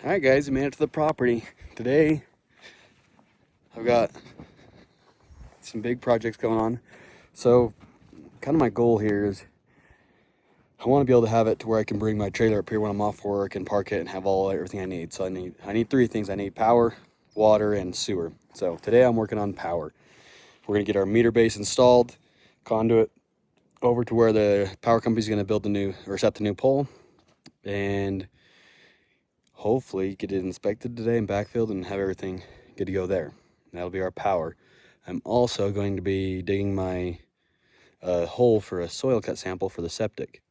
All right, guys, we made it to the property. Today, I've got some big projects going on. So, kind of my goal here is I want to be able to have it to where I can bring my trailer up here when I'm off work and park it and have everything I need. So I need three things. I need power, water, and sewer. So today I'm working on power. We're gonna get our meter base installed, conduit over to where the power company's gonna build set the new pole, and hopefully get it inspected today and backfilled and have everything good to go there. That'll be our power. I'm also going to be digging my hole for a soil cut sample for the septic,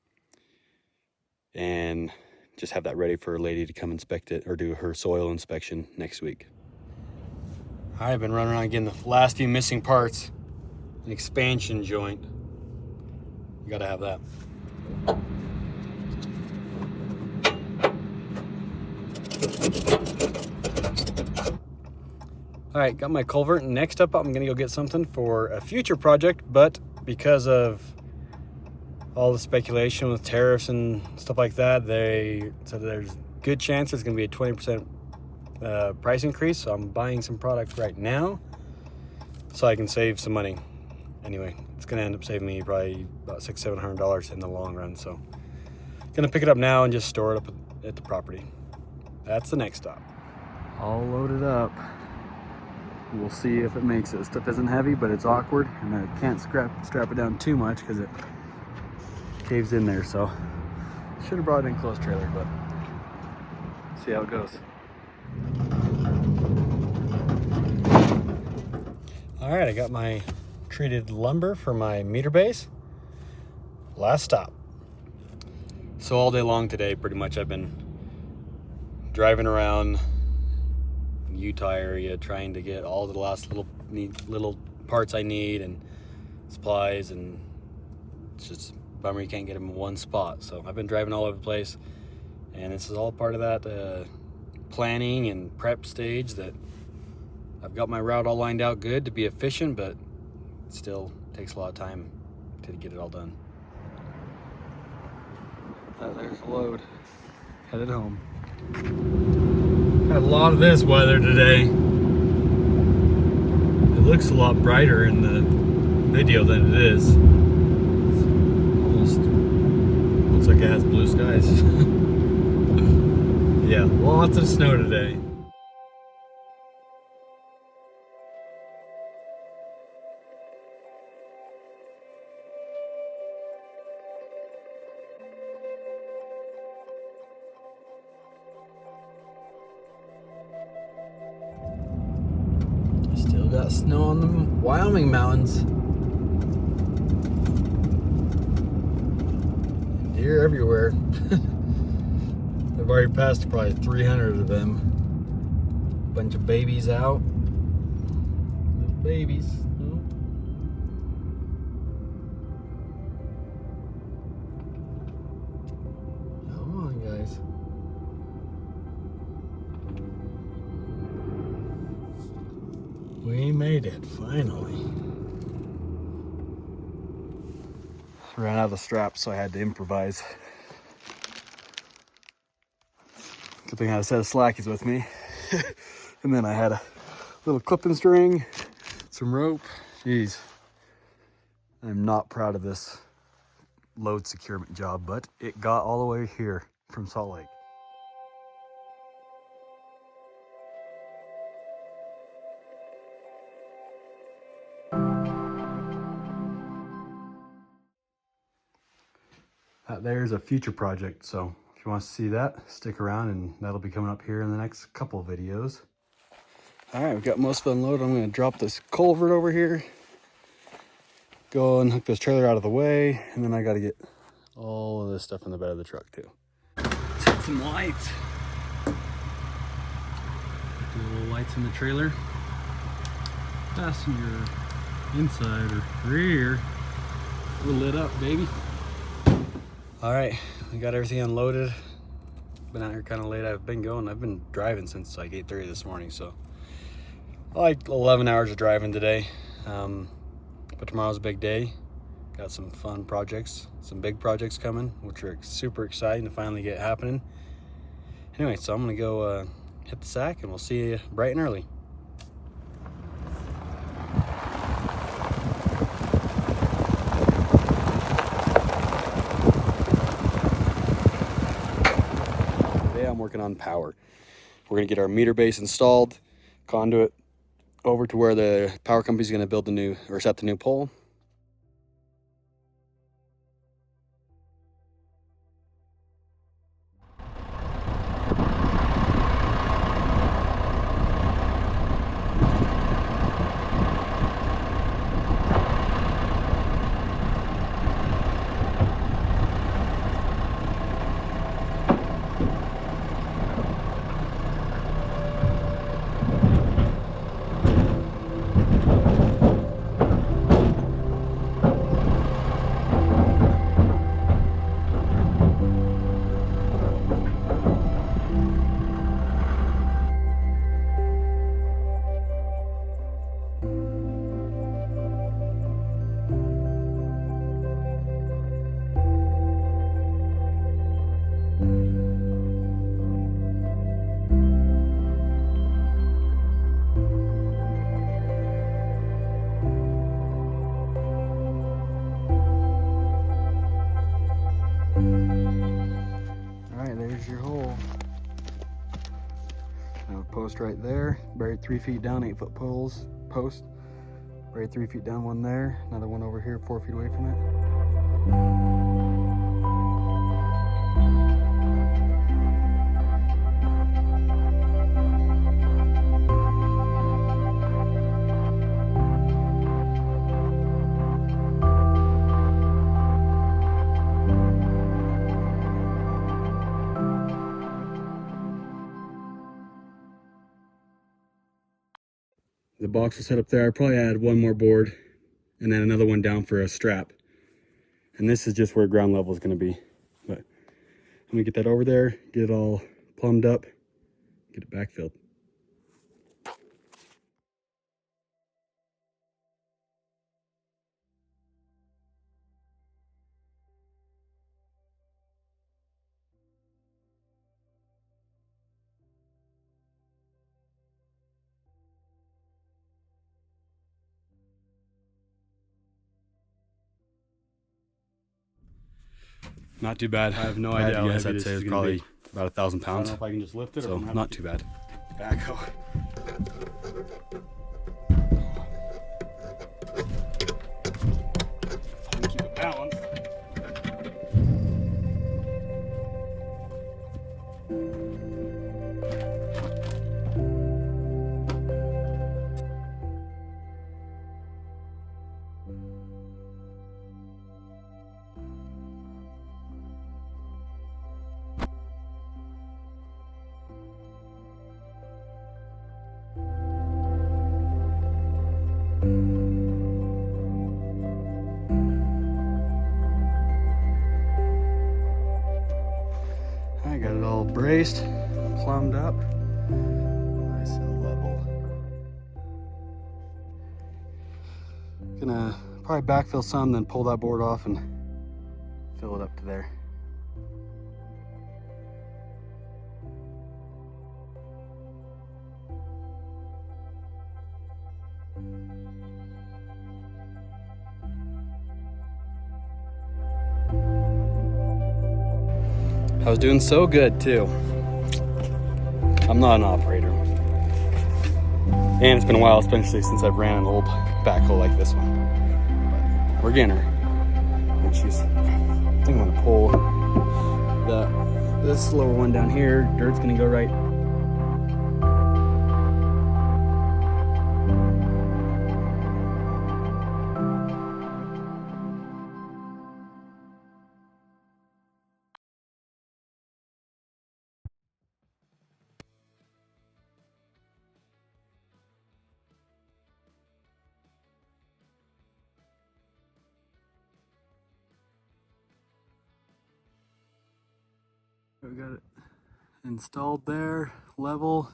and just have that ready for a lady to come inspect it or do her soil inspection next week. All right, I've been running around getting the last few missing parts. An expansion joint. You gotta have that. All right, got my culvert. Next up, I'm gonna go get something for a future project, but because of all the speculation with tariffs and stuff like that, they said there's good chance there's gonna be a 20% price increase. So I'm buying some product right now so I can save some money. Anyway, it's gonna end up saving me probably about $600-700 in the long run. So gonna pick it up now and just store it up at the property. That's the next stop. All loaded up. We'll see if it makes it. Stuff isn't heavy, but it's awkward, and I can't strap it down too much because it caves in there. So should have brought it in close trailer, but see how it goes. All right, I got my treated lumber for my meter base. Last stop. So all day long today, pretty much I've been driving around Utah area trying to get all the last little parts I need and supplies, and it's just a bummer you can't get them in one spot. So I've been driving all over the place, and this is all part of that planning and prep stage that I've got my route all lined out good to be efficient, but it still takes a lot of time to get it all done. There's the load. Headed home. Had a lot of this weather today. It looks a lot brighter in the video than it is. It almost looks like it has blue skies. Yeah, lots of snow today. Still got snow on the Wyoming mountains. Deer everywhere. I've already passed probably 300 of them. Bunch of babies out. Little babies. Come on, guys. We made it, finally. Ran out of the straps, so I had to improvise. Good thing I had a set of slackies with me. And then I had a little clipping string, some rope. Jeez. I'm not proud of this load securement job, but it got all the way here from Salt Lake. There's a future project, so if you want to see that, stick around, and that'll be coming up here in the next couple of videos. All right, we've got most of it unloaded. I'm going to drop this culvert over here, go and hook this trailer out of the way, and then I got to get all of this stuff in the bed of the truck too. Let's hit some lights. Put the little lights in the trailer. Passenger inside or rear. We're lit up, baby. All right, we got everything unloaded. Been out here kind of late. I've been driving since like 8:30 this morning, so like 11 hours of driving today. But tomorrow's a big day. Got some fun projects, some big projects coming, which are super exciting to finally get happening. Anyway, so I'm gonna go hit the sack and we'll see you bright and early. Today I'm working on power. We're gonna get our meter base installed, conduit over to where the power company's gonna build the new, or set the new pole. There's your hole. Now a post right there, buried 3 feet down, 8-foot post. Buried 3 feet down, one there, another one over here, 4 feet away from it. The box was set up there. I probably add one more board and then another one down for a strap. And this is just where ground level is going to be. But I'm going to get that over there, get it all plumbed up, get it backfilled. Not too bad. I have no idea how heavy this is going to be. About 1,000 pounds. I don't know if I can just lift it, so not too bad. Backhoe. Keep it balanced. I got it all braced, plumbed up, nice and level. Gonna probably backfill some, then pull that board off and fill it up to there. I was doing so good too. I'm not an operator. And it's been a while, especially since I've ran an old backhoe like this one. But we're getting her. And she's, I think I'm gonna pull this lower one down here. Dirt's gonna go right. We got it installed there, level.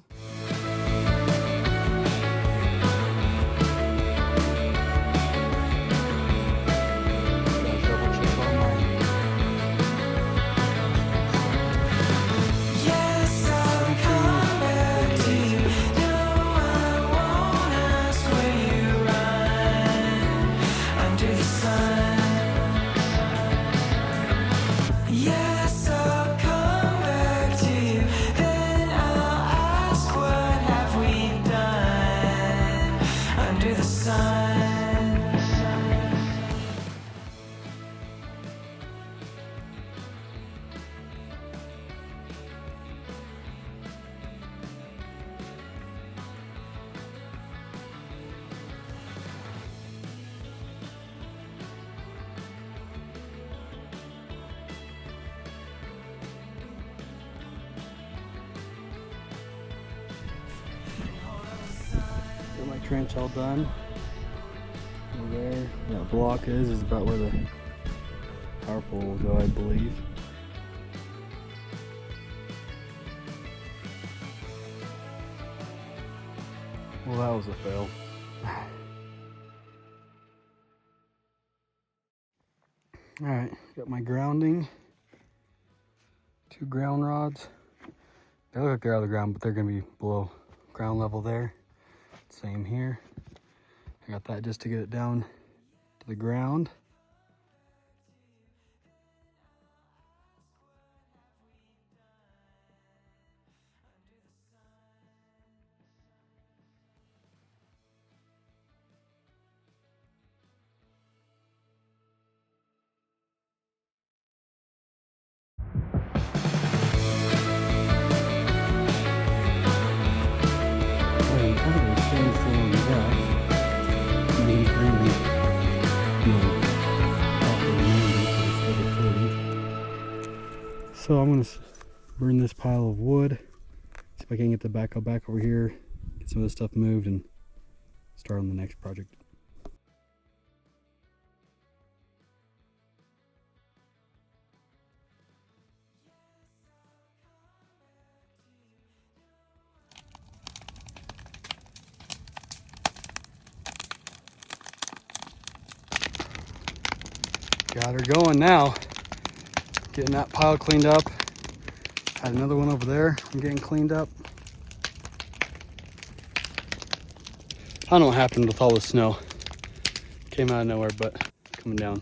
Yes, my trench all done. Over there, that block is about where the power pole will go, I believe. Well, that was a fail. Alright, got my grounding. 2 ground rods. They look like they're out of the ground, but they're going to be below ground level there. Same here. I got that just to get it down to the ground. So I'm going to burn this pile of wood, see if I can get the backhoe back over here, get some of this stuff moved, and start on the next project. Got her going now. Getting that pile cleaned up. Had another one over there. I'm getting cleaned up. I don't know what happened with all the snow. Came out of nowhere, but coming down.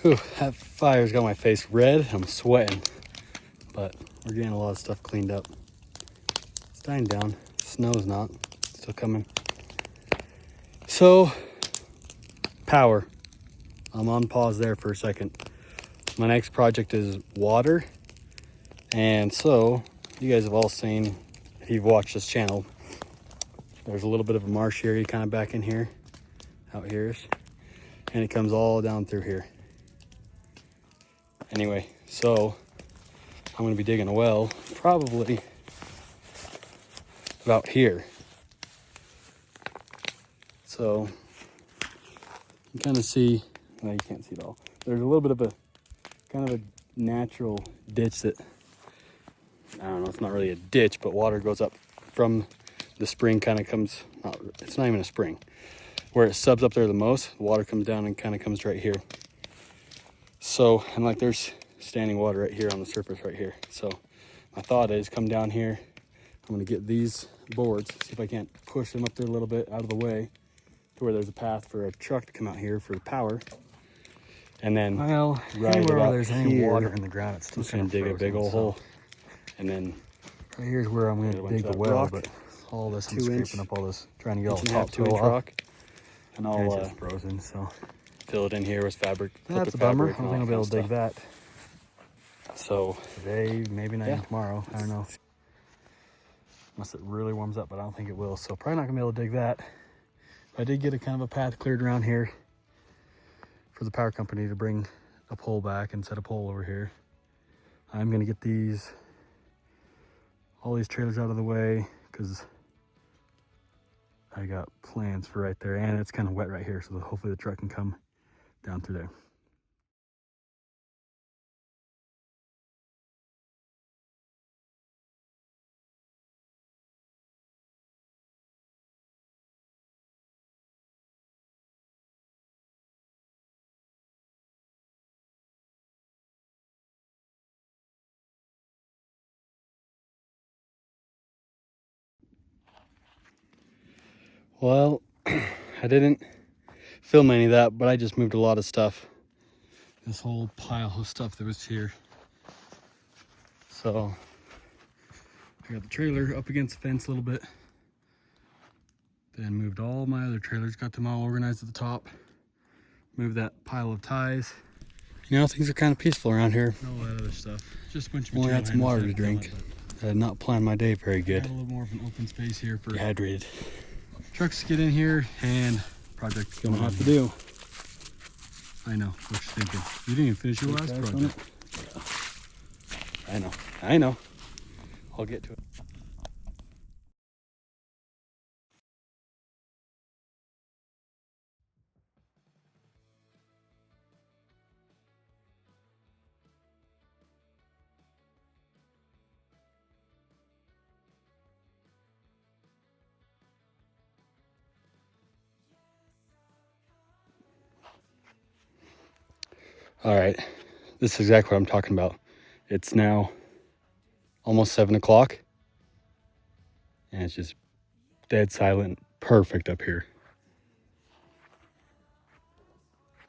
Whew, that fire's got my face red. I'm sweating, but we're getting a lot of stuff cleaned up. It's dying down. Snow's not. Still coming. So, power. I'm on pause there for a second. My next project is water. And so, you guys have all seen, if you've watched this channel, there's a little bit of a marsh area kind of back in here, out here. And it comes all down through here. Anyway, so I'm gonna be digging a well, probably about here. So you kind of see, well, you can't see it all. There's a little bit of a kind of a natural ditch that, I don't know, it's not really a ditch, but water goes up from the spring, kind of comes, it's not even a spring. Where it subs up there the most, the water comes down and kind of comes right here. So, and like there's standing water right here on the surface right here. So my thought is come down here, I'm gonna get these boards, see if I can't push them up there a little bit out of the way to where there's a path for a truck to come out here for the power. And then anywhere there's any water in the ground, it's still gonna dig a big old hole. And then right here's where I'm gonna dig the well, but all this, I'm scraping up all this, trying to get all the top 2-inch rock. And I'll I'll just frozen, so fill it in here with fabric. that's a bummer. I don't think I'll be able to dig that. So today, maybe not even tomorrow. I don't know. Unless it really warms up, but I don't think it will. So probably not gonna be able to dig that. But I did get a kind of a path cleared around here for the power company to bring a pole back and set a pole over here. I'm gonna get all these trailers out of the way because I got plans for right there, and it's kind of wet right here, so hopefully the truck can come down through there. Well, I didn't film any of that, but I just moved a lot of stuff. This whole pile of stuff that was here. So I got the trailer up against the fence a little bit. Then moved all my other trailers, got them all organized at the top. Moved that pile of ties. You know, things are kind of peaceful around here. All that other stuff. Just a bunch of only had some water to drink. I had not planned my day very good. Got a little more of an open space here for dehydrated. Trucks get in here and project Gonna have to do. I know what you're thinking. You didn't even finish your last project. Yeah. I know. I'll get to it. All right, this is exactly what I'm talking about. It's now almost 7 o'clock, and it's just dead silent, perfect up here.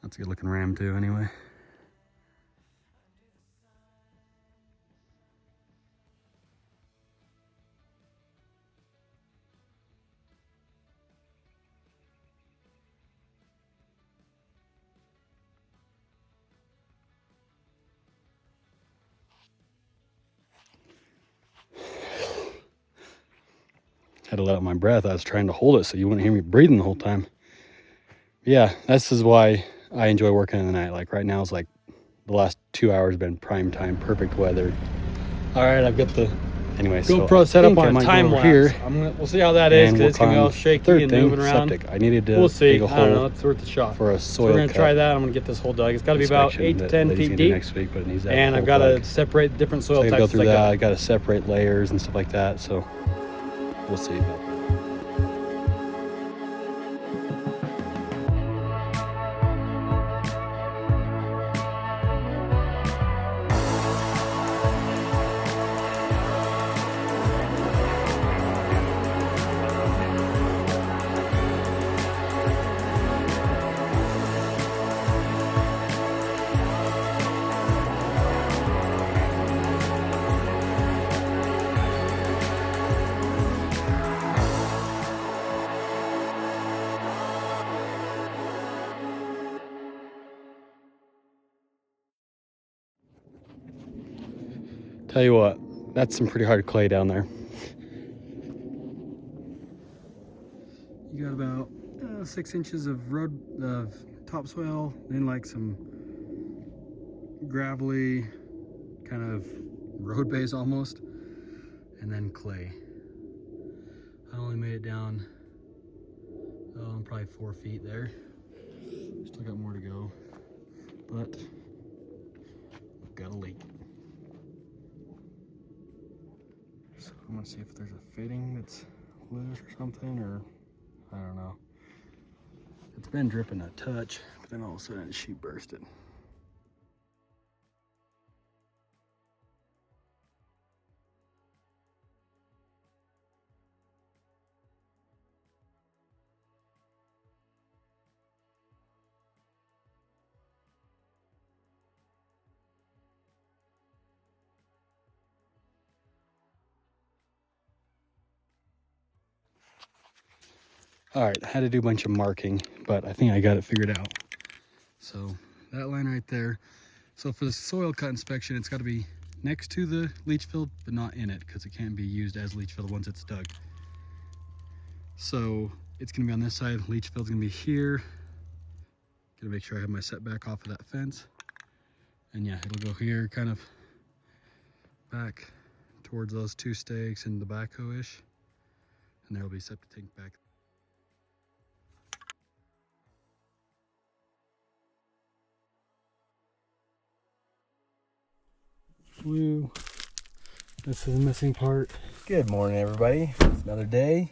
That's a good looking ram too, anyway. Had to let out my breath. I was trying to hold it so you wouldn't hear me breathing the whole time. Yeah, this is why I enjoy working in the night. Like right now is like the last 2 hours have been prime time, perfect weather. All right, I've got the GoPro set up on a time lapse here. We'll see how that is, because it's gonna be all shaky and moving around. Septic. I needed to We'll see. dig a hole. I don't know. It's worth a shot For a soil. So we're gonna cut try that. I'm gonna get this hole dug. It's got to be about 8 to 10 feet deep. Next week, but it needs that and whole I've got to plug. separate different soil So I types. gotta go through that. I got to separate layers and stuff like that. So we'll see about that. Tell you what, that's some pretty hard clay down there. You got about 6 inches of topsoil, then like some gravelly kind of road base almost, and then clay. I only made it down probably 4 feet there. Still got more to go, but we've got a leak. So I'm gonna see if there's a fitting that's loose or something, or I don't know. It's been dripping a touch, but then all of a sudden she bursted. All right, I had to do a bunch of marking, but I think I got it figured out. So that line right there. So for the soil cut inspection, it's got to be next to the leach field, but not in it, because it can't be used as leach field once it's dug. So it's gonna be on this side, leach field's gonna be here. Gonna make sure I have my setback off of that fence. And yeah, it'll go here, kind of back towards those 2 stakes and the backhoe-ish. And there'll be septic tank back. Blue. This is a missing part. Good morning, everybody. It's another day.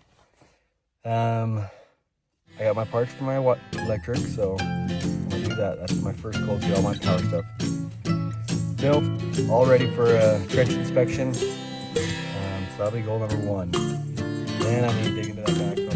I got my parts for my electric, so I'm gonna do that. That's my first goal, to get all my power stuff built, all ready for a trench inspection. So that'll be goal number 1. Then I need to dig into that backhoe.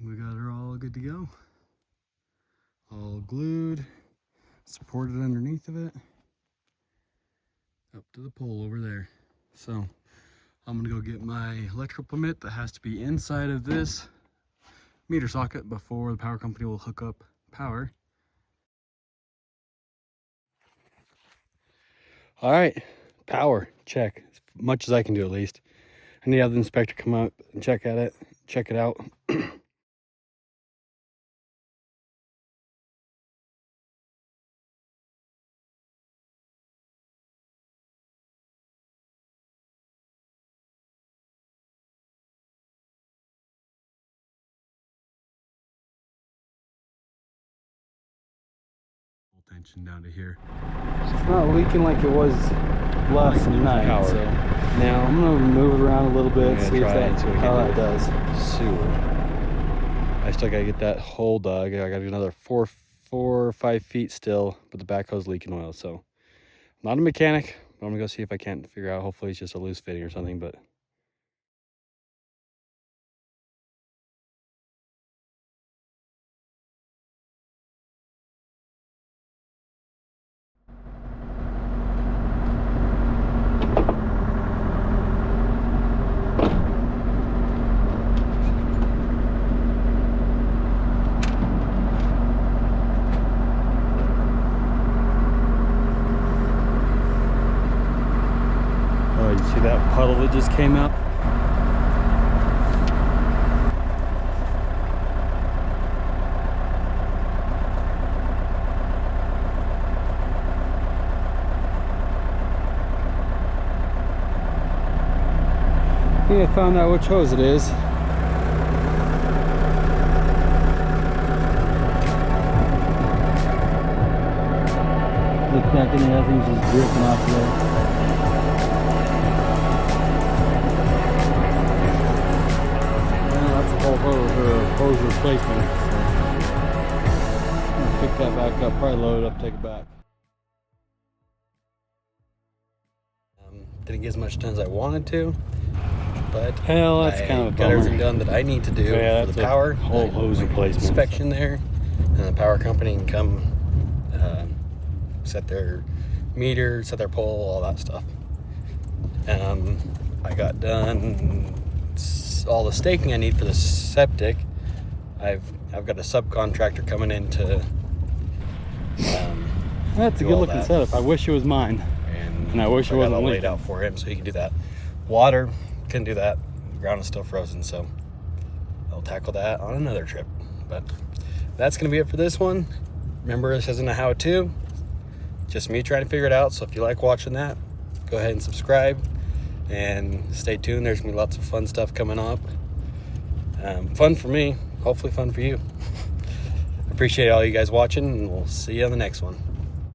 We got her all good to go. All glued, supported underneath of it, up to the pole over there. So I'm gonna go get my electrical permit that has to be inside of this meter socket before the power company will hook up power. All right, power check, as much as I can do at least. I need to have the inspector come out and check it out. Tension down to here. It's not leaking like it was last night. Power. So now I'm gonna move it around a little bit, see how that does. Sewer. I still gotta get that hole dug. I gotta do another 4 or 5 feet still, but the backhoe's leaking oil. So I'm not a mechanic, but I'm gonna go see if I can't figure out. Hopefully it's just a loose fitting or something, but. Oh, you see that puddle that just came out? Yeah, I found out which hose it is. Look back in there, that thing's just dripping off there. Hose replacement. So I'm gonna pick that back up, probably load it up, take it back. Didn't get as much done as I wanted to, but hell, that's kind of a got bummer. everything done that I need to do for the power whole hose replacement inspection there, and the power company can come set their meter, set their pole, all that stuff. I got done all the staking I need for the septic. I've got a subcontractor coming in to that's a good looking setup. I wish it was mine, and I wish it wasn't laid out for him so he can do that. Water, couldn't do that. The ground is still frozen, so I'll tackle that on another trip. But that's gonna be it for this one. Remember, this isn't a how-to, just me trying to figure it out. So if you like watching that, go ahead and subscribe and stay tuned. There's gonna be lots of fun stuff coming up. Fun for me, hopefully fun for you. Appreciate all you guys watching, and we'll see you on the next one.